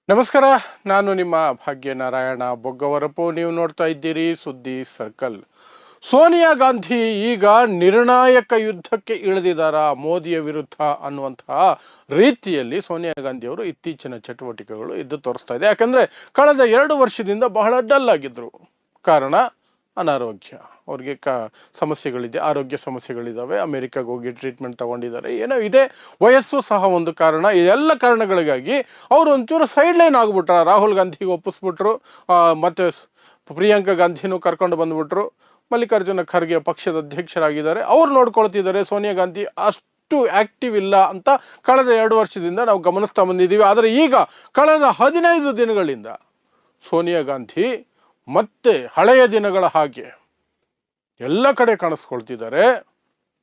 ನಮಸ್ಕಾರ. ನಾನು ನಿಮ್ಮ ಭಾಗ್ಯನಾರಾಯಣ ಬೊಗ್ಗವರಪು. ನೀವು ನೋಡ್ತಾ ಇದ್ದೀರಿ ಸುದ್ದಿ ಸರ್ಕಲ್. ಸೋನಿಯಾ ಗಾಂಧಿ ಈಗ ನಿರ್ಣಾಯಕ ಯುದ್ಧಕ್ಕೆ ಇಳಿದಿದ್ದಾರಾ ಮೋದಿಯ ವಿರುದ್ಧ ಅನ್ನುವಂತಹ ರೀತಿಯಲ್ಲಿ ಸೋನಿಯಾ ಗಾಂಧಿ ಅವರು ಇತ್ತೀಚಿನ ಚಟುವಟಿಕೆಗಳು ಇದ್ದು ತೋರಿಸ್ತಾ ಇದೆ. ಯಾಕಂದ್ರೆ ಕಳೆದ 2 ವರ್ಷದಿಂದ ಬಹಳ ಡಲ್ ಆಗಿದ್ರು. ಕಾರಣ ಅನಾರೋಗ್ಯ. ಅವ್ರಿಗೆ ಸಮಸ್ಯೆಗಳಿದೆ, ಆರೋಗ್ಯ ಸಮಸ್ಯೆಗಳಿದ್ದಾವೆ. ಅಮೆರಿಕಾಗೆ ಹೋಗಿ ಟ್ರೀಟ್ಮೆಂಟ್ ತಗೊಂಡಿದ್ದಾರೆ, ಏನೋ ಇದೆ. ವಯಸ್ಸು ಸಹ ಒಂದು ಕಾರಣ. ಇದೆಲ್ಲ ಕಾರಣಗಳಿಗಾಗಿ ಅವರು ಒಂಚೂರು ಸೈಡ್ ಲೈನ್ ಆಗ್ಬಿಟ್ರ. ರಾಹುಲ್ ಗಾಂಧಿಗೆ ಒಪ್ಪಿಸ್ಬಿಟ್ರು, ಮತ್ತೆ ಪ್ರಿಯಾಂಕಾ ಗಾಂಧಿನೂ ಕರ್ಕೊಂಡು ಬಂದ್ಬಿಟ್ರು. ಮಲ್ಲಿಕಾರ್ಜುನ ಖರ್ಗೆ ಪಕ್ಷದ ಅಧ್ಯಕ್ಷರಾಗಿದ್ದಾರೆ, ಅವ್ರು ನೋಡ್ಕೊಳ್ತಿದ್ದಾರೆ. ಸೋನಿಯಾ ಗಾಂಧಿ ಅಷ್ಟು ಆಕ್ಟಿವ್ ಇಲ್ಲ ಅಂತ ಕಳೆದ 2 ವರ್ಷದಿಂದ ನಾವು ಗಮನಿಸ್ತಾ ಬಂದಿದ್ದೀವಿ. ಆದರೆ ಈಗ ಕಳೆದ 15 ದಿನಗಳಿಂದ ಸೋನಿಯಾ ಗಾಂಧಿ ಮತ್ತೆ ಹಳೆಯ ದಿನಗಳ ಹಾಗೆ ಎಲ್ಲ ಕಡೆ ಕಾಣಿಸ್ಕೊಳ್ತಿದ್ದಾರೆ,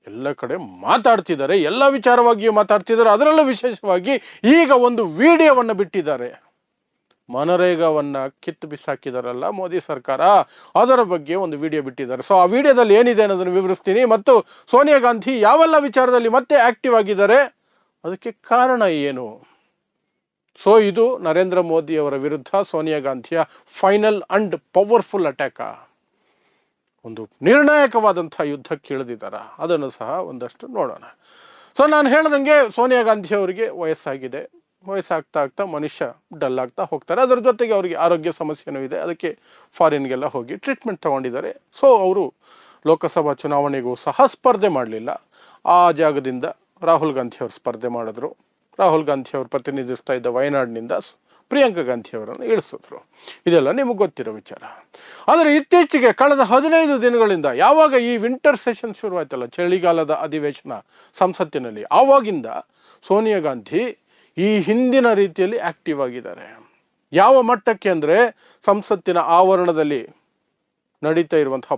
ಎಲ್ಲ ಕಡೆ ಮಾತಾಡ್ತಿದ್ದಾರೆ, ಎಲ್ಲ ವಿಚಾರವಾಗಿಯೂ ಮಾತಾಡ್ತಿದ್ದಾರೆ. ಅದರಲ್ಲೂ ವಿಶೇಷವಾಗಿ ಈಗ ಒಂದು ವಿಡಿಯೋವನ್ನು ಬಿಟ್ಟಿದ್ದಾರೆ. ಮನರೇಗಾವನ್ನ ಕಿತ್ತು ಬಿಸಾಕಿದಾರಲ್ಲ ಮೋದಿ ಸರ್ಕಾರ, ಅದರ ಬಗ್ಗೆ ಒಂದು ವಿಡಿಯೋ ಬಿಟ್ಟಿದ್ದಾರೆ. ಸೊ ಆ ವಿಡಿಯೋದಲ್ಲಿ ಏನಿದೆ ಅನ್ನೋದನ್ನು ವಿವರಿಸ್ತೀನಿ, ಮತ್ತು ಸೋನಿಯಾ ಗಾಂಧಿ ಯಾವೆಲ್ಲ ವಿಚಾರದಲ್ಲಿ ಮತ್ತೆ ಆಕ್ಟಿವ್ ಆಗಿದ್ದಾರೆ, ಅದಕ್ಕೆ ಕಾರಣ ಏನು. ಸೊ ಇದು ನರೇಂದ್ರ ಮೋದಿ ಅವರ ವಿರುದ್ಧ ಸೋನಿಯಾ ಗಾಂಧಿಯ ಫೈನಲ್ ಅಂಡ್ ಪವರ್ಫುಲ್ ಅಟ್ಯಾಕ್, ಒಂದು ನಿರ್ಣಾಯಕವಾದಂತಹ ಯುದ್ಧಕ್ಕೆ ಇಳಿದಿದ್ದಾರೆ. ಅದನ್ನು ಸಹ ಒಂದಷ್ಟು ನೋಡೋಣ. ಸೊ ನಾನು ಹೇಳ್ದಂಗೆ ಸೋನಿಯಾ ಗಾಂಧಿ ಅವರಿಗೆ ವಯಸ್ಸಾಗಿದೆ. ವಯಸ್ಸಾಗ್ತಾ ಆಗ್ತಾ ಮನುಷ್ಯ ಡಲ್ ಆಗ್ತಾ ಹೋಗ್ತಾರೆ. ಅದರ ಜೊತೆಗೆ ಅವರಿಗೆ ಆರೋಗ್ಯ ಸಮಸ್ಯೆನೂ ಇದೆ. ಅದಕ್ಕೆ ಫಾರಿನ್ಗೆಲ್ಲ ಹೋಗಿ ಟ್ರೀಟ್ಮೆಂಟ್ ತಗೊಂಡಿದ್ದಾರೆ. ಸೊ ಅವರು ಲೋಕಸಭಾ ಚುನಾವಣೆಗೂ ಸಹ ಸ್ಪರ್ಧೆ ಮಾಡಲಿಲ್ಲ. ಆ ಜಾಗದಿಂದ ರಾಹುಲ್ ಗಾಂಧಿ ಅವರು ಸ್ಪರ್ಧೆ ಮಾಡಿದ್ರು. ರಾಹುಲ್ ಗಾಂಧಿ ಅವರು ಪ್ರತಿನಿಧಿಸ್ತಾ ಇದ್ದ ವಯನಾಡಿನಿಂದ ಪ್ರಿಯಾಂಕಾ ಗಾಂಧಿ ಅವರನ್ನು ಇಳಿಸಿದ್ರು. ಇದೆಲ್ಲ ನಿಮಗೆ ಗೊತ್ತಿರೋ ವಿಚಾರ. ಆದರೆ ಇತ್ತೀಚೆಗೆ ಕಳೆದ 15 ದಿನಗಳಿಂದ, ಯಾವಾಗ ಈ ವಿಂಟರ್ ಸೆಷನ್ ಶುರುವಾಯ್ತಲ್ಲ, ಚಳಿಗಾಲದ ಅಧಿವೇಶನ ಸಂಸತ್ತಿನಲ್ಲಿ, ಆವಾಗಿಂದ ಸೋನಿಯಾ ಗಾಂಧಿ ಈ ಹಿಂದಿನ ರೀತಿಯಲ್ಲಿ ಆಕ್ಟಿವ್ ಆಗಿದ್ದಾರೆ. ಯಾವ ಮಟ್ಟಕ್ಕೆ ಅಂದರೆ, ಸಂಸತ್ತಿನ ಆವರಣದಲ್ಲಿ ನಡೀತಾ ಇರುವಂತಹ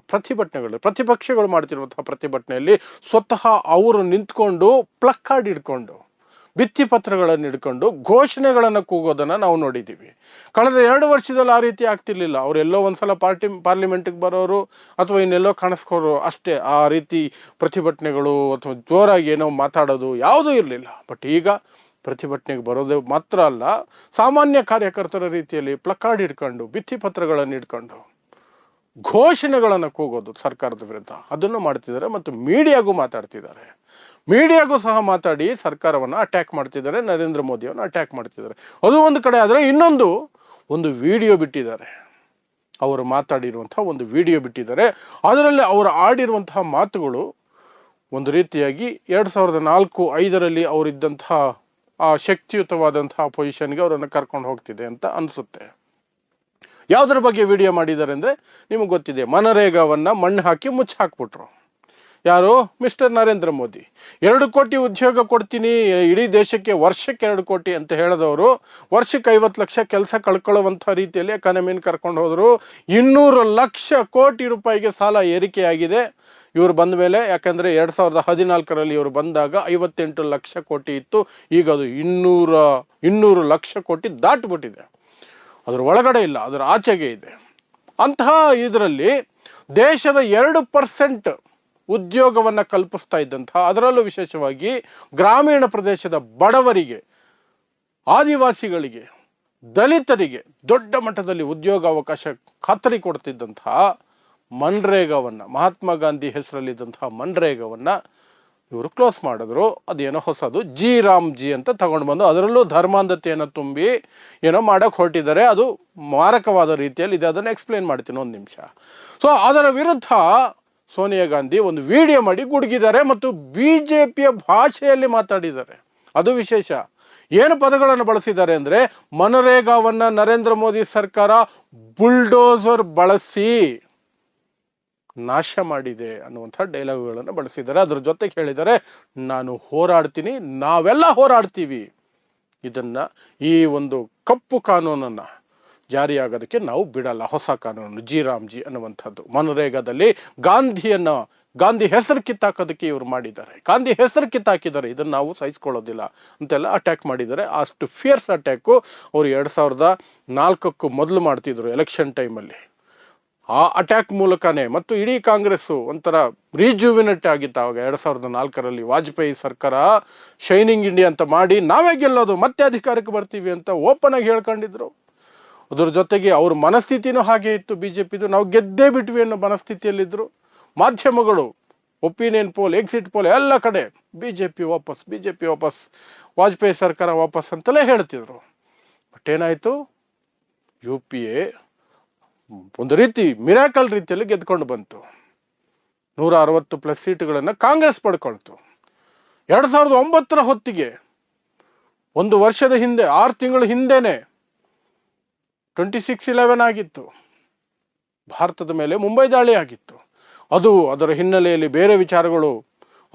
ಪ್ರತಿಪಕ್ಷಗಳು ಮಾಡ್ತಿರುವಂತಹ ಪ್ರತಿಭಟನೆಯಲ್ಲಿ ಸ್ವತಃ ಅವರು ನಿಂತ್ಕೊಂಡು ಪ್ಲಕ್ಕಾರ್ಡ್ ಹಿಡ್ಕೊಂಡು, ಭಿತ್ತಿಪತ್ರಗಳನ್ನು ಹಿಡ್ಕೊಂಡು ಘೋಷಣೆಗಳನ್ನು ಕೂಗೋದನ್ನು ನಾವು ನೋಡಿದ್ದೀವಿ. ಕಳೆದ 2 ವರ್ಷದಲ್ಲಿ ಆ ರೀತಿ ಆಗ್ತಿರ್ಲಿಲ್ಲ. ಅವ್ರು ಎಲ್ಲೋ ಒಂದ್ಸಲ ಪಾರ್ಲಿಮೆಂಟ್ಗೆ ಬರೋರು ಅಥವಾ ಇನ್ನೆಲ್ಲೋ ಕಾಣಿಸ್ಕೋರು ಅಷ್ಟೇ. ಆ ರೀತಿ ಪ್ರತಿಭಟನೆಗಳು ಅಥವಾ ಜೋರಾಗಿ ಏನೋ ಮಾತಾಡೋದು ಯಾವುದೂ ಇರಲಿಲ್ಲ. ಬಟ್ ಈಗ ಪ್ರತಿಭಟನೆಗೆ ಬರೋದು ಮಾತ್ರ ಅಲ್ಲ, ಸಾಮಾನ್ಯ ಕಾರ್ಯಕರ್ತರ ರೀತಿಯಲ್ಲಿ ಪ್ಲಕ್ಕಾರ್ಡ್ ಹಿಡ್ಕೊಂಡು, ಭಿತ್ತಿಪತ್ರಗಳನ್ನು ಹಿಡ್ಕೊಂಡು ಘೋಷಣೆಗಳನ್ನು ಕೂಗೋದು ಸರ್ಕಾರದ ವಿರುದ್ಧ, ಅದನ್ನು ಮಾಡ್ತಿದ್ದಾರೆ. ಮತ್ತು ಮೀಡಿಯಾಗೂ ಮಾತಾಡ್ತಿದ್ದಾರೆ. ಮೀಡಿಯಾಗೂ ಸಹ ಮಾತಾಡಿ ಸರ್ಕಾರವನ್ನು ಅಟ್ಯಾಕ್ ಮಾಡ್ತಿದ್ದಾರೆ, ನರೇಂದ್ರ ಮೋದಿಯನ್ನು ಅಟ್ಯಾಕ್ ಮಾಡ್ತಿದ್ದಾರೆ. ಅದು ಒಂದು ಕಡೆ. ಆದರೆ ಒಂದು ವಿಡಿಯೋ ಬಿಟ್ಟಿದ್ದಾರೆ. ಅವರು ಮಾತಾಡಿರುವಂತಹ ಒಂದು ವಿಡಿಯೋ ಬಿಟ್ಟಿದ್ದಾರೆ. ಅದರಲ್ಲಿ ಅವರು ಆಡಿರುವಂತಹ ಮಾತುಗಳು ಒಂದು ರೀತಿಯಾಗಿ 2004-05ರಲ್ಲಿ ಅವರಿದ್ದಂತಹ ಆ ಶಕ್ತಿಯುತವಾದಂತಹ ಪೊಸಿಷನ್ಗೆ ಅವರನ್ನು ಕರ್ಕೊಂಡು ಹೋಗ್ತಿದೆ ಅಂತ ಅನಿಸುತ್ತೆ. ಯಾವುದರ ಬಗ್ಗೆ ವಿಡಿಯೋ ಮಾಡಿದ್ದಾರೆ ಅಂದರೆ, ನಿಮಗೆ ಗೊತ್ತಿದೆ, ಮನರೇಗಾವನ್ನು ಮಣ್ಣು ಹಾಕಿ ಮುಚ್ಚಿ ಹಾಕ್ಬಿಟ್ರು. ಯಾರು? ಮಿಸ್ಟರ್ ನರೇಂದ್ರ ಮೋದಿ. 2 ಕೋಟಿ ಉದ್ಯೋಗ ಕೊಡ್ತೀನಿ ಇಡೀ ದೇಶಕ್ಕೆ, ವರ್ಷಕ್ಕೆ 2 ಕೋಟಿ ಅಂತ ಹೇಳಿದವರು ವರ್ಷಕ್ಕೆ 50 ಲಕ್ಷ ಕೆಲಸ ಕಳ್ಕೊಳ್ಳುವಂಥ ರೀತಿಯಲ್ಲಿ ಎಕಾನಮಿನ ಕರ್ಕೊಂಡು ಹೋದರು. 200 ಲಕ್ಷ ಕೋಟಿ ರೂಪಾಯಿಗೆ ಸಾಲ ಏರಿಕೆಯಾಗಿದೆ ಇವರು ಬಂದ ಮೇಲೆ. ಯಾಕಂದರೆ 2014ರಲ್ಲಿ ಇವರು ಬಂದಾಗ 58 ಲಕ್ಷ ಕೋಟಿ ಇತ್ತು. ಈಗ ಅದು 200 ಲಕ್ಷ ಕೋಟಿ ದಾಟ್ಬಿಟ್ಟಿದೆ. ಅದರ ಒಳಗಡೆ ಇಲ್ಲ, ಅದರ ಆಚೆಗೆ ಇದೆ. ಅಂತಹ ಇದರಲ್ಲಿ ದೇಶದ 2% ಉದ್ಯೋಗವನ್ನು ಕಲ್ಪಿಸ್ತಾ ಇದ್ದಂತಹ, ಅದರಲ್ಲೂ ವಿಶೇಷವಾಗಿ ಗ್ರಾಮೀಣ ಪ್ರದೇಶದ ಬಡವರಿಗೆ, ಆದಿವಾಸಿಗಳಿಗೆ, ದಲಿತರಿಗೆ ದೊಡ್ಡ ಮಟ್ಟದಲ್ಲಿ ಉದ್ಯೋಗಾವಕಾಶ ಖಾತರಿ ಕೊಡ್ತಿದ್ದಂತಹ ಮನ್ರೇಗಾವನ್ನು, ಮಹಾತ್ಮ ಗಾಂಧಿ ಹೆಸರಲ್ಲಿದ್ದಂತಹ ಮನ್ರೇಗಾವನ್ನು ಇವರು ಕ್ಲೋಸ್ ಮಾಡಿದ್ರು. ಅದೇನೋ ಹೊಸದು ಜಿ ರಾಮ್ಜಿ ಅಂತ ತಗೊಂಡು ಬಂದು ಅದರಲ್ಲೂ ಧರ್ಮಾಂಧತೆಯನ್ನು ತುಂಬಿ ಏನೋ ಮಾಡೋಕ್ಕೆ ಹೊರಟಿದ್ದಾರೆ. ಅದು ಮಾರಕವಾದ ರೀತಿಯಲ್ಲಿ ಇದೆ. ಅದನ್ನು ಎಕ್ಸ್ಪ್ಲೇನ್ ಮಾಡ್ತೀನಿ ಒಂದು ನಿಮಿಷ. ಸೊ ಅದರ ವಿರುದ್ಧ ಸೋನಿಯಾ ಗಾಂಧಿ ಒಂದು ವಿಡಿಯೋ ಮಾಡಿ ಗುಡುಗಿದ್ದಾರೆ ಮತ್ತು BJPಯ ಭಾಷೆಯಲ್ಲಿ ಮಾತಾಡಿದ್ದಾರೆ. ಅದು ವಿಶೇಷ. ಏನು ಪದಗಳನ್ನು ಬಳಸಿದ್ದಾರೆ ಅಂದರೆ, ಮನರೇಗಾವನ್ನು ನರೇಂದ್ರ ಮೋದಿ ಸರ್ಕಾರ ಬುಲ್ಡೋಸರ್ ಬಳಸಿ ನಾಶ ಮಾಡಿದೆ ಅನ್ನುವಂಥ ಡೈಲಾಗ್ಗಳನ್ನು ಬಳಸಿದ್ದಾರೆ. ಅದ್ರ ಜೊತೆಗೆ ಹೇಳಿದ್ದಾರೆ, ನಾನು ಹೋರಾಡ್ತೀನಿ, ನಾವೆಲ್ಲ ಹೋರಾಡ್ತೀವಿ, ಇದನ್ನು, ಈ ಒಂದು ಕಪ್ಪು ಕಾನೂನನ್ನು ಜಾರಿಯಾಗೋದಕ್ಕೆ ನಾವು ಬಿಡಲ್ಲ. ಹೊಸ ಕಾನೂನು ಜಿ ರಾಮ್ಜಿ ಅನ್ನುವಂಥದ್ದು ಮನರೇಗಾದಲ್ಲಿ ಗಾಂಧಿ ಹೆಸರು ಕಿತ್ತಾಕೋದಕ್ಕೆ ಇವರು ಮಾಡಿದ್ದಾರೆ. ಗಾಂಧಿ ಹೆಸರು ಕಿತ್ತಾಕಿದ್ದಾರೆ, ಇದನ್ನು ನಾವು ಸಹಿಸ್ಕೊಳ್ಳೋದಿಲ್ಲ ಅಂತೆಲ್ಲ ಅಟ್ಯಾಕ್ ಮಾಡಿದ್ದಾರೆ. ಅಷ್ಟು ಫಿಯರ್ಸ್ ಅಟ್ಯಾಕು ಅವರು 2004ಕ್ಕೂ ಮೊದಲು ಮಾಡ್ತಿದ್ರು ಎಲೆಕ್ಷನ್ ಟೈಮಲ್ಲಿ. ಆ ಅಟ್ಯಾಕ್ ಮೂಲಕನೇ ಮತ್ತು ಇಡೀ ಕಾಂಗ್ರೆಸ್ಸು ಒಂಥರ ರಿಜುವಿನೇಟ್ ಆಗಿತ್ತು ಆವಾಗ 2004ರಲ್ಲಿ ವಾಜಪೇಯಿ ಸರ್ಕಾರ ಶೈನಿಂಗ್ ಇಂಡಿಯಾ ಅಂತ ಮಾಡಿ ನಾವೇ ಗೆಲ್ಲೋದು ಮತ್ತೆ ಅಧಿಕಾರಕ್ಕೆ ಬರ್ತೀವಿ ಅಂತ ಓಪನ್ ಆಗಿ ಹೇಳ್ಕೊಂಡಿದ್ರು. ಅದ್ರ ಜೊತೆಗೆ ಅವ್ರ ಮನಸ್ಥಿತಿನೂ ಹಾಗೆ ಇತ್ತು, BJPದು ನಾವು ಗೆದ್ದೇ ಬಿಟ್ವಿ ಅನ್ನೋ ಮನಸ್ಥಿತಿಯಲ್ಲಿದ್ದರು. ಮಾಧ್ಯಮಗಳು ಒಪಿನಿಯನ್ ಪೋಲ್, ಎಕ್ಸಿಟ್ ಪೋಲ್ ಎಲ್ಲ ಕಡೆ BJP ವಾಪಸ್, ವಾಜಪೇಯಿ ಸರ್ಕಾರ ವಾಪಸ್ ಅಂತಲೇ ಹೇಳ್ತಿದ್ರು. ಬಟ್ ಏನಾಯಿತು, UPA ಒಂದು ರೀತಿ ಮಿರಾಕಲ್ ರೀತಿಯಲ್ಲಿ ಗೆದ್ಕೊಂಡು ಬಂತು. 160+ ಸೀಟುಗಳನ್ನು ಕಾಂಗ್ರೆಸ್ ಪಡ್ಕೊಳ್ತು. 2009ರ ಹೊತ್ತಿಗೆ, ಒಂದು ವರ್ಷದ ಹಿಂದೆ, 6 ತಿಂಗಳ ಹಿಂದೆನೆ 26/11 ಆಗಿತ್ತು. ಭಾರತದ ಮೇಲೆ ಮುಂಬೈ ದಾಳಿ ಆಗಿತ್ತು. ಅದರ ಹಿನ್ನೆಲೆಯಲ್ಲಿ ಬೇರೆ ವಿಚಾರಗಳು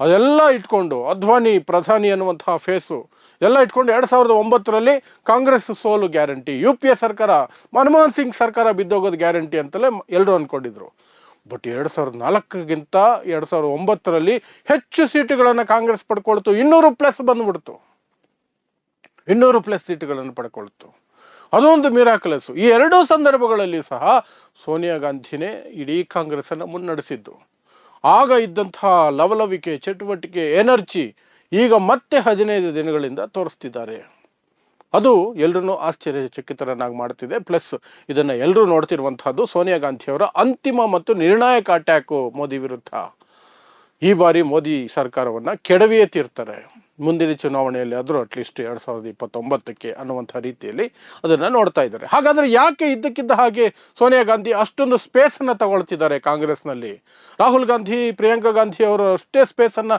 ಅದೆಲ್ಲ ಇಟ್ಕೊಂಡು ಅದ್ವಾನಿ ಪ್ರಧಾನಿ ಅನ್ನುವಂತಹ ಫೇಸು ಎಲ್ಲ ಇಟ್ಕೊಂಡು 2009ರಲ್ಲಿ ಕಾಂಗ್ರೆಸ್ ಸೋಲು ಗ್ಯಾರಂಟಿ, UPA ಸರ್ಕಾರ, ಮನಮೋಹನ್ ಸಿಂಗ್ ಸರ್ಕಾರ ಬಿದ್ದೋಗೋದು ಗ್ಯಾರಂಟಿ ಅಂತಲೇ ಎಲ್ಲರೂ ಅಂದ್ಕೊಂಡಿದ್ರು. ಬಟ್ 2004ಗಿಂತ 2009ರಲ್ಲಿ ಹೆಚ್ಚು ಸೀಟುಗಳನ್ನು ಕಾಂಗ್ರೆಸ್ ಪಡ್ಕೊಳ್ತು. 200+ ಬಂದ್ಬಿಡ್ತು. 200+ ಸೀಟುಗಳನ್ನು ಪಡ್ಕೊಳ್ತು. ಅದೊಂದು ಮಿರಾಕಲಸ್. ಈ ಎರಡೂ ಸಂದರ್ಭಗಳಲ್ಲಿ ಸಹ ಸೋನಿಯಾ ಗಾಂಧಿನೇ ಇಡೀ ಕಾಂಗ್ರೆಸ್ಸನ್ನು ಮುನ್ನಡೆಸಿದ್ದು. ಆಗ ಇದ್ದಂತಹ ಲವಲವಿಕೆ, ಚಟುವಟಿಕೆ, ಎನರ್ಜಿ ಈಗ ಮತ್ತೆ 15 ದಿನಗಳಿಂದ ತೋರಿಸ್ತಿದ್ದಾರೆ. ಅದು ಎಲ್ಲರನ್ನೂ ಆಶ್ಚರ್ಯಚಕಿತರನ್ನಾಗಿ ಮಾಡ್ತಿದೆ. ಪ್ಲಸ್ ಇದನ್ನು ಎಲ್ಲರೂ ನೋಡ್ತಿರುವಂತಹದ್ದು ಸೋನಿಯಾ ಗಾಂಧಿಯವರ ಅಂತಿಮ ಮತ್ತು ನಿರ್ಣಾಯಕ ಅಟ್ಯಾಕು ಮೋದಿ ವಿರುದ್ಧ. ಈ ಬಾರಿ ಮೋದಿ ಸರ್ಕಾರವನ್ನು ಕೆಡವಿಯೇ ತೀರ್ತಾರೆ. ಮುಂದಿನ ಚುನಾವಣೆಯಲ್ಲಿ ಆದರೂ ಅಟ್ಲೀಸ್ಟ್ 2029ಕ್ಕೆ ಅನ್ನುವಂಥ ರೀತಿಯಲ್ಲಿ ಅದನ್ನು ನೋಡ್ತಾ ಇದ್ದಾರೆ. ಹಾಗಾದರೆ ಯಾಕೆ ಇದ್ದಕ್ಕಿದ್ದ ಹಾಗೆ ಸೋನಿಯಾ ಗಾಂಧಿ ಅಷ್ಟೊಂದು ಸ್ಪೇಸನ್ನು ತಗೊಳ್ತಿದ್ದಾರೆ ಕಾಂಗ್ರೆಸ್ನಲ್ಲಿ? ರಾಹುಲ್ ಗಾಂಧಿ, ಪ್ರಿಯಾಂಕಾ ಗಾಂಧಿ ಅವರು ಅಷ್ಟೇ ಸ್ಪೇಸನ್ನು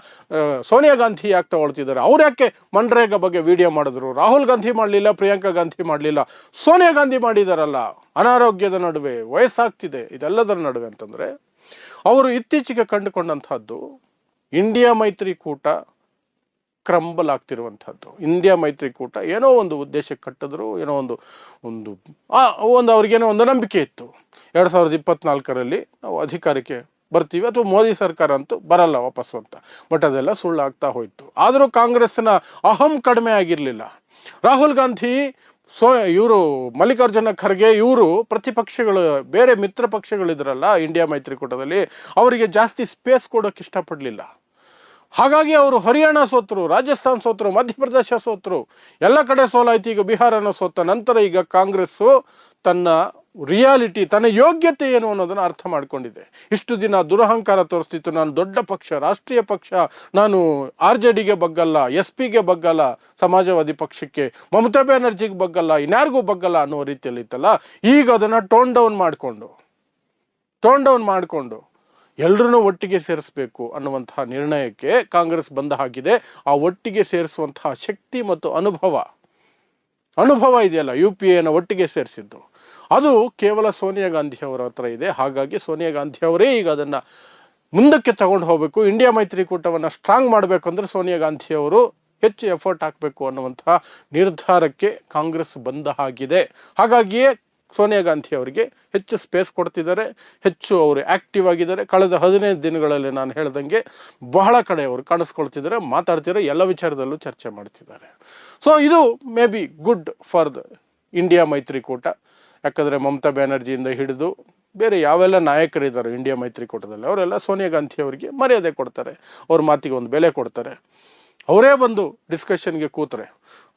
ಸೋನಿಯಾ ಗಾಂಧಿ ಯಾಕೆ ತಗೊಳ್ತಿದ್ದಾರೆ? ಅವ್ರು ಯಾಕೆ ಮನ್ರೇಗಾ ಬಗ್ಗೆ ವಿಡಿಯೋ ಮಾಡಿದ್ರು? ರಾಹುಲ್ ಗಾಂಧಿ ಮಾಡಲಿಲ್ಲ, ಪ್ರಿಯಾಂಕಾ ಗಾಂಧಿ ಮಾಡಲಿಲ್ಲ, ಸೋನಿಯಾ ಗಾಂಧಿ ಮಾಡಿದಾರಲ್ಲ. ಅನಾರೋಗ್ಯದ ನಡುವೆ, ವಯಸ್ಸಾಗ್ತಿದೆ, ಇದೆಲ್ಲದರ ನಡುವೆ ಅಂತಂದರೆ ಅವರು ಇತ್ತೀಚೆಗೆ ಕಂಡುಕೊಂಡಂಥದ್ದು ಇಂಡಿಯಾ ಮೈತ್ರಿಕೂಟ ಕ್ರಂಬಲ್ ಆಗ್ತಿರುವಂಥದ್ದು. ಇಂಡಿಯಾ ಮೈತ್ರಿಕೂಟ ಏನೋ ಒಂದು ಉದ್ದೇಶಕ್ಕೆ ಕಟ್ಟಿದ್ರು, ಏನೋ ಒಂದು ಅವ್ರಿಗೇನೋ ಒಂದು ನಂಬಿಕೆ ಇತ್ತು, 2024ರಲ್ಲಿ ನಾವು ಅಧಿಕಾರಕ್ಕೆ ಬರ್ತೀವಿ ಅಥವಾ ಮೋದಿ ಸರ್ಕಾರ ಅಂತೂ ಬರಲ್ಲ ವಾಪಸ್ಸು ಅಂತ. ಬಟ್ ಅದೆಲ್ಲ ಸುಳ್ಳಾಗ್ತಾ ಹೋಯಿತು. ಆದರೂ ಕಾಂಗ್ರೆಸ್ನ ಅಹಂ ಕಡಿಮೆ ಆಗಿರಲಿಲ್ಲ. ರಾಹುಲ್ ಗಾಂಧಿ, ಇವರು ಮಲ್ಲಿಕಾರ್ಜುನ ಖರ್ಗೆ, ಇವರು ಪ್ರತಿಪಕ್ಷಗಳು, ಬೇರೆ ಮಿತ್ರ ಪಕ್ಷಗಳಿದ್ರಲ್ಲ ಇಂಡಿಯಾ ಮೈತ್ರಿಕೂಟದಲ್ಲಿ, ಅವರಿಗೆ ಜಾಸ್ತಿ ಸ್ಪೇಸ್ ಕೊಡೋಕೆ ಇಷ್ಟಪಡಲಿಲ್ಲ. ಹಾಗಾಗಿ ಅವರು ಹರಿಯಾಣ ಸೋತರು, ರಾಜಸ್ಥಾನ್ ಸೋತರು, ಮಧ್ಯಪ್ರದೇಶ ಸೋತರು, ಎಲ್ಲ ಕಡೆ ಸೋಲಾಯ್ತು. ಈಗ ಬಿಹಾರನ ಸೋತ ನಂತರ ಈಗ ಕಾಂಗ್ರೆಸ್ಸು ತನ್ನ ರಿಯಾಲಿಟಿ, ತನ್ನ ಯೋಗ್ಯತೆ ಏನು ಅನ್ನೋದನ್ನು ಅರ್ಥ ಮಾಡ್ಕೊಂಡಿದೆ. ಇಷ್ಟು ದಿನ ದುರಹಂಕಾರ ತೋರಿಸ್ತಿತ್ತು, ನಾನು ದೊಡ್ಡ ಪಕ್ಷ, ರಾಷ್ಟ್ರೀಯ ಪಕ್ಷ, ನಾನು RJDಗೆ ಬಗ್ಗಲ್ಲ, SP ಗೆ ಬಗ್ಗಲ್ಲ, ಸಮಾಜವಾದಿ ಪಕ್ಷಕ್ಕೆ, ಮಮತಾ ಬ್ಯಾನರ್ಜಿಗೆ ಬಗ್ಗಲ್ಲ, ಇನ್ಯಾರಿಗೂ ಬಗ್ಗಲ್ಲ ಅನ್ನೋ ರೀತಿಯಲ್ಲಿ ಇತ್ತಲ್ಲ. ಈಗ ಅದನ್ನು ಟೋನ್ ಡೌನ್ ಮಾಡಿಕೊಂಡು ಎಲ್ಲರನ್ನೂ ಒಟ್ಟಿಗೆ ಸೇರಿಸಬೇಕು ಅನ್ನುವಂತಹ ನಿರ್ಣಯಕ್ಕೆ ಕಾಂಗ್ರೆಸ್ ಬಂದ ಹಾಗಿದೆ. ಆ ಒಟ್ಟಿಗೆ ಸೇರಿಸುವಂತಹ ಶಕ್ತಿ ಮತ್ತು ಅನುಭವ ಇದೆಯಲ್ಲ, UPAನ ಒಟ್ಟಿಗೆ ಸೇರಿಸಿದ್ದು, ಅದು ಕೇವಲ ಸೋನಿಯಾ ಗಾಂಧಿ ಅವರ ಹತ್ರ ಇದೆ. ಹಾಗಾಗಿ ಸೋನಿಯಾ ಗಾಂಧಿ ಅವರೇ ಈಗ ಅದನ್ನು ಮುಂದಕ್ಕೆ ತಗೊಂಡು ಹೋಗಬೇಕು. ಇಂಡಿಯಾ ಮೈತ್ರಿಕೂಟವನ್ನು ಸ್ಟ್ರಾಂಗ್ ಮಾಡಬೇಕು ಅಂದರೆ ಸೋನಿಯಾ ಗಾಂಧಿ ಅವರು ಹೆಚ್ಚು ಎಫರ್ಟ್ ಹಾಕಬೇಕು ಅನ್ನುವಂತಹ ನಿರ್ಧಾರಕ್ಕೆ ಕಾಂಗ್ರೆಸ್ ಬಂದ ಹಾಗಿದೆ. ಹಾಗಾಗಿಯೇ ಸೋನಿಯಾ ಗಾಂಧಿ ಅವರಿಗೆ ಹೆಚ್ಚು ಸ್ಪೇಸ್ ಕೊಡ್ತಿದ್ದಾರೆ, ಹೆಚ್ಚು ಅವರು ಆ್ಯಕ್ಟಿವ್ ಆಗಿದ್ದಾರೆ. ಕಳೆದ 15 ದಿನಗಳಲ್ಲಿ ನಾನು ಹೇಳ್ದಂಗೆ ಬಹಳ ಕಡೆ ಅವರು ಕಾಣಿಸ್ಕೊಳ್ತಿದ್ದಾರೆ, ಮಾತಾಡ್ತಿದ್ದಾರೆ, ಎಲ್ಲ ವಿಚಾರದಲ್ಲೂ ಚರ್ಚೆ ಮಾಡ್ತಿದ್ದಾರೆ. ಸೊ ಇದು may be good for the India ಮೈತ್ರಿಕೂಟ. ಯಾಕಂದರೆ ಮಮತಾ ಬ್ಯಾನರ್ಜಿಯಿಂದ ಹಿಡಿದು ಬೇರೆ ಯಾವೆಲ್ಲ ನಾಯಕರಿದ್ದಾರೆ ಇಂಡಿಯಾ ಮೈತ್ರಿಕೂಟದಲ್ಲಿ, ಅವರೆಲ್ಲ ಸೋನಿಯಾ ಗಾಂಧಿ ಅವರಿಗೆ ಮರ್ಯಾದೆ ಕೊಡ್ತಾರೆ, ಅವ್ರ ಮಾತಿಗೆ ಒಂದು ಬೆಲೆ ಕೊಡ್ತಾರೆ. ಅವರೇ ಬಂದು ಡಿಸ್ಕಷನ್ಗೆ ಕೂತ್ರೆ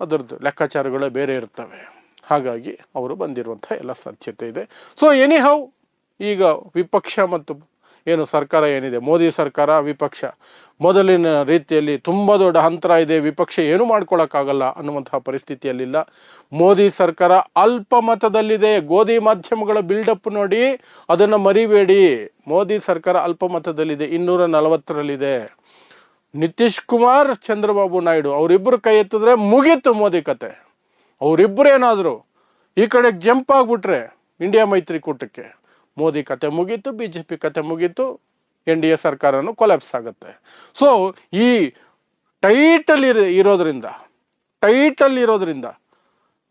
ಅದರದ್ದು ಲೆಕ್ಕಾಚಾರಗಳೇ ಬೇರೆ ಇರ್ತವೆ. ಹಾಗಾಗಿ ಅವರು ಬಂದಿರುವಂಥ ಎಲ್ಲ ಸಾಧ್ಯತೆ ಇದೆ. ಸೊ ಎನಿಹೌ, ಈಗ ವಿಪಕ್ಷ ಮತ್ತು ಏನು ಸರ್ಕಾರ ಏನಿದೆ, ಮೋದಿ ಸರ್ಕಾರ ವಿಪಕ್ಷ ಮೊದಲಿನ ರೀತಿಯಲ್ಲಿ ತುಂಬ ದೊಡ್ಡ ಅಂತರ ಇದೆ, ವಿಪಕ್ಷ ಏನು ಮಾಡ್ಕೊಳ್ಳೋಕ್ಕಾಗಲ್ಲ ಅನ್ನುವಂತಹ ಪರಿಸ್ಥಿತಿಯಲ್ಲಿಲ್ಲ. ಮೋದಿ ಸರ್ಕಾರ ಅಲ್ಪಮತದಲ್ಲಿದೆ. ಗೋಧಿ ಮಾಧ್ಯಮಗಳ ಬಿಲ್ಡಪ್ ನೋಡಿ, ಅದನ್ನು ಮರಿಬೇಡಿ. ಮೋದಿ ಸರ್ಕಾರ ಅಲ್ಪಮತದಲ್ಲಿದೆ, 240ರಲ್ಲಿದೆ. ನಿತೀಶ್ ಕುಮಾರ್, ಚಂದ್ರಬಾಬು ನಾಯ್ಡು ಅವರಿಬ್ಬರು ಕೈ ಎತ್ತಿದ್ರೆ ಮುಗೀತು ಮೋದಿ ಕತೆ. ಅವರಿಬ್ಬರು ಏನಾದರೂ ಈ ಕಡೆ ಜಂಪ್ ಆಗಿಬಿಟ್ರೆ ಇಂಡಿಯಾ ಮೈತ್ರಿಕೂಟಕ್ಕೆ, ಮೋದಿ ಕತೆ ಮುಗೀತು, BJP ಕತೆ ಮುಗೀತು, NDA ಸರ್ಕಾರನೂ ಕೊಲ್ಯಾಪ್ಸ್ ಆಗುತ್ತೆ. ಸೊ ಈ ಟೈಟಲ್ ಇರೋದ್ರಿಂದ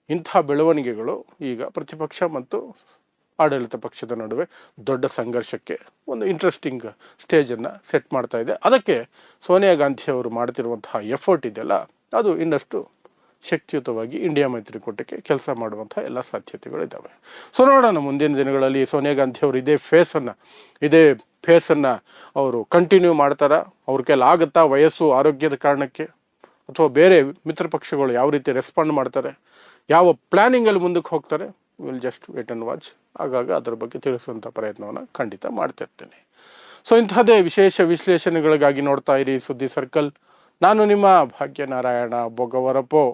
ಇಂಥ ಬೆಳವಣಿಗೆಗಳು ಈಗ ಪ್ರತಿಪಕ್ಷ ಮತ್ತು ಆಡಳಿತ ಪಕ್ಷದ ನಡುವೆ ದೊಡ್ಡ ಸಂಘರ್ಷಕ್ಕೆ ಒಂದು ಇಂಟ್ರೆಸ್ಟಿಂಗ್ ಸ್ಟೇಜನ್ನು ಸೆಟ್ ಮಾಡ್ತಾ ಇದೆ. ಅದಕ್ಕೆ ಸೋನಿಯಾ ಗಾಂಧಿ ಅವರು ಮಾಡ್ತಿರುವಂತಹ ಎಫರ್ಟ್ ಇದೆಯಲ್ಲ, ಅದು ಇನ್ನಷ್ಟು ಶಕ್ತಿಯುತವಾಗಿ ಇಂಡಿಯಾ ಮೈತ್ರಿಕೂಟಕ್ಕೆ ಕೆಲಸ ಮಾಡುವಂಥ ಎಲ್ಲ ಸಾಧ್ಯತೆಗಳಿದ್ದಾವೆ. ಸೊ ನೋಡೋಣ ಮುಂದಿನ ದಿನಗಳಲ್ಲಿ ಸೋನಿಯಾ ಗಾಂಧಿ ಅವರು ಇದೇ ಫೇಸನ್ನು ಅವರು ಕಂಟಿನ್ಯೂ ಮಾಡ್ತಾರಾ, ಅವ್ರ ಕೈಲಾಗುತ್ತಾ ವಯಸ್ಸು ಆರೋಗ್ಯದ ಕಾರಣಕ್ಕೆ, ಅಥವಾ ಬೇರೆ ಮಿತ್ರ ಪಕ್ಷಗಳು ಯಾವ ರೀತಿ ರೆಸ್ಪಾಂಡ್ ಮಾಡ್ತಾರೆ, ಯಾವ ಪ್ಲ್ಯಾನಿಂಗಲ್ಲಿ ಮುಂದಕ್ಕೆ ಹೋಗ್ತಾರೆ, will just wait and watch. ಆಗಾಗ ಅದರ ಬಗ್ಗೆ ತಿಳಿಸುವಂಥ ಪ್ರಯತ್ನವನ್ನು ಖಂಡಿತ ಮಾಡ್ತಿರ್ತೀನಿ. ಸೊ ಇಂತಹದೇ ವಿಶೇಷ ವಿಶ್ಲೇಷಣೆಗಳಿಗಾಗಿ ನೋಡ್ತಾ ಇರಿ ಸುದ್ದಿ ಸರ್ಕಲ್. ನಾನು ನಿಮ್ಮ ಭಾಗ್ಯನಾರಾಯಣ ಬೊಗವರಪೋ.